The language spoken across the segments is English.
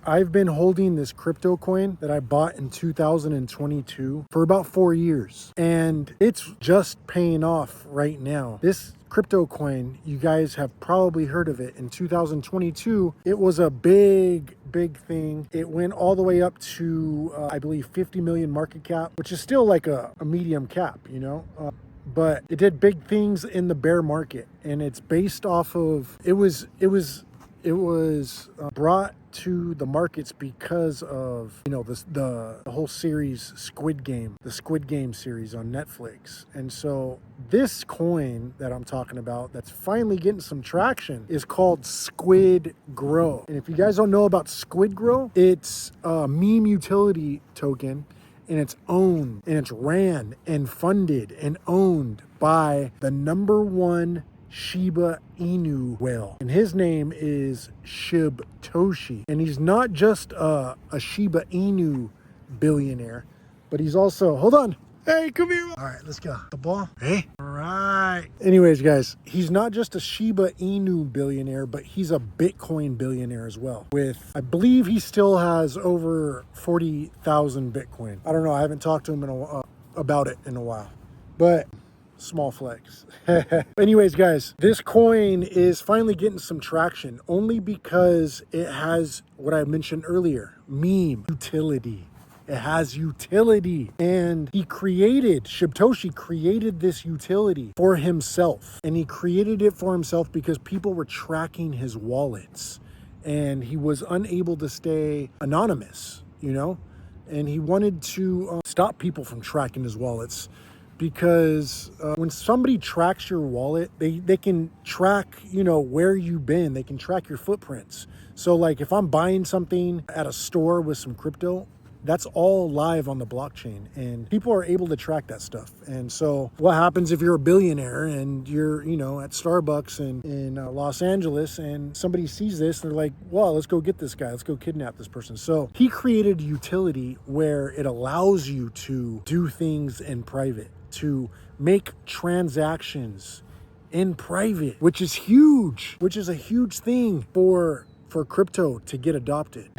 I've been holding this crypto coin that I bought in 2022 for about 4 years, and it's just paying off right now. This crypto coin, you guys have probably heard of it. In 2022, it was a big thing. It went all the way up to, I believe, 50 million market cap, which is still like a medium cap, you know? But it did big things in the bear market, and it's based off of, it was brought to the markets because of, you know, the whole series the Squid Game series on Netflix. And so this coin that I'm talking about that's finally getting some traction is called SquidGrow. And if you guys don't know about SquidGrow, it's a meme utility token, and it's owned and it's ran and funded and owned by the #1 Shiba Inu whale, and his name is Shibtoshi. And he's not just a Shiba Inu billionaire, but he's also, hold on, hey, come here. All right, let's go. The ball. Hey. All right. Anyways, guys, he's not just a Shiba Inu billionaire, but he's a Bitcoin billionaire as well. With, I believe he still has over 40,000 Bitcoin. I don't know. I haven't talked to him about it in a while, but small flex. Anyways, guys, this coin is finally getting some traction only because it has what I mentioned earlier, meme utility. It has utility, and Shibtoshi created this utility for himself, and he created it for himself because people were tracking his wallets, and he was unable to stay anonymous, you know, and he wanted to stop people from tracking his wallets. Because when somebody tracks your wallet, they can track, you know, where you've been. They can track your footprints. So like if I'm buying something at a store with some crypto, that's all live on the blockchain, and people are able to track that stuff. And so what happens if you're a billionaire and you're, you know, at Starbucks in Los Angeles, and somebody sees this and they're like, well, let's go get this guy. Let's go kidnap this person. So he created a utility where it allows you to do things in private, to make transactions in private, which is a huge thing for crypto to get adopted.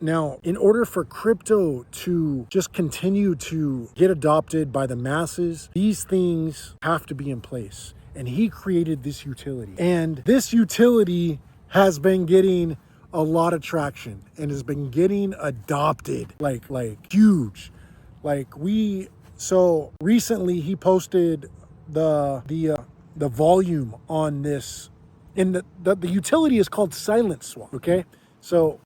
Now, in order for crypto to just continue to get adopted by the masses, these things have to be in place. And he created this utility. And this utility has been getting a lot of traction and has been getting adopted like huge. So recently he posted the volume on this, and the utility is called SilentSwap. Okay, so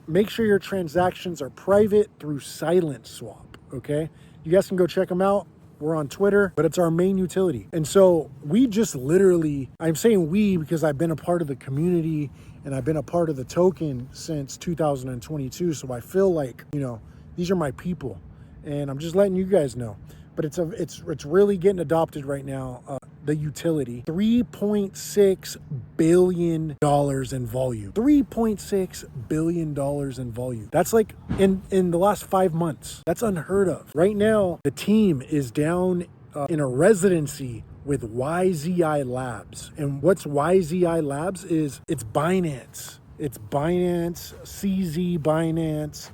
make sure your transactions are private through SilentSwap. Okay, you guys can go check them out. We're on Twitter, but it's our main utility. And so we just literally, I'm saying we because I've been a part of the community and I've been a part of the token since 2022. So I feel like, you know, these are my people. And I'm just letting you guys know, but it's really getting adopted right now. The utility, $3.6 billion in volume. $3.6 billion in volume. That's like in the last 5 months. That's unheard of. Right now, the team is down in a residency with YZI Labs. And what's YZI Labs is it's Binance. It's Binance, CZ Binance.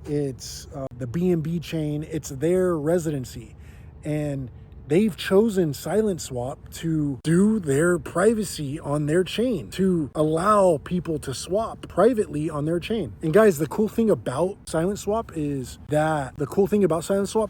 It's the BNB chain. It's their residency, and they've chosen SilentSwap to do their privacy on their chain, to allow people to swap privately on their chain. And guys, the cool thing about SilentSwap is that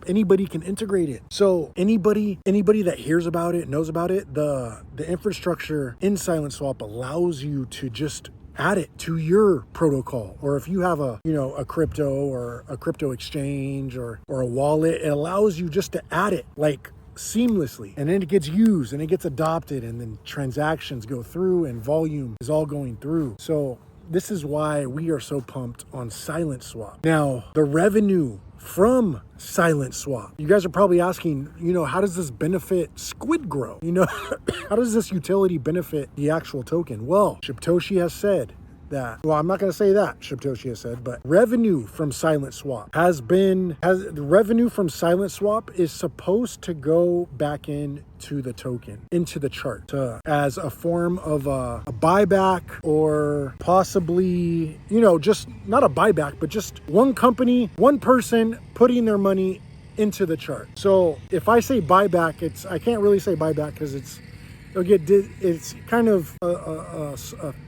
anybody can integrate it. So anybody that hears about it, knows about it, the infrastructure in SilentSwap allows you to just add it to your protocol. Or if you have a crypto or a crypto exchange or a wallet, it allows you just to add it like seamlessly, and then it gets used and it gets adopted, and then transactions go through and volume is all going through. So this is why we are so pumped on SilentSwap. Now, the revenue from SilentSwap, you guys are probably asking, how does this benefit SquidGrow? How does this utility benefit the actual token? Well, Shibtoshi has said that, well, I'm not going to say that, Shibtoshi has said, but revenue from SilentSwap the revenue from SilentSwap is supposed to go back into the token, into the chart, as a form of a buyback, or possibly, you know, just not a buyback, but just one company, one person putting their money into the chart. So if I say buyback, I can't really say buyback because it's kind of a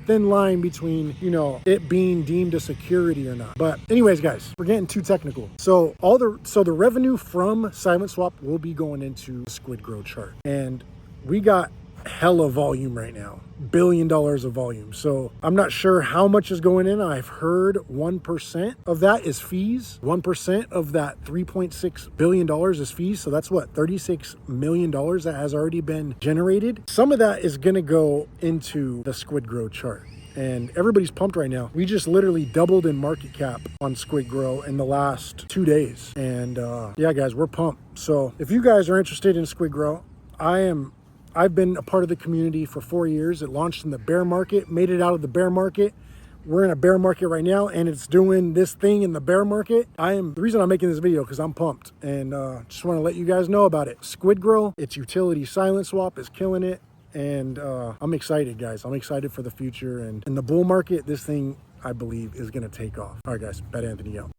thin line between, you know, it being deemed a security or not. But anyways, guys, we're getting too technical. So the revenue from SilentSwap will be going into the SquidGrow chart, and we got hella volume right now, $1 billion of volume. So I'm not sure how much is going in. I've heard 1% of that is fees. 1% of that $3.6 billion is fees. So that's what, $36 million that has already been generated. Some of that is going to go into the SquidGrow chart. And everybody's pumped right now. We just literally doubled in market cap on SquidGrow in the last 2 days. And yeah, guys, we're pumped. So if you guys are interested in SquidGrow, I've been a part of the community for 4 years. It launched in the bear market, made it out of the bear market. We're in a bear market right now, and it's doing this thing in the bear market. The reason I'm making this video because I'm pumped, and just want to let you guys know about it. SquidGrow, its utility SilentSwap, is killing it, and I'm excited, guys. I'm excited for the future, and in the bull market, this thing, I believe, is going to take off. All right, guys, Bet Anthony out.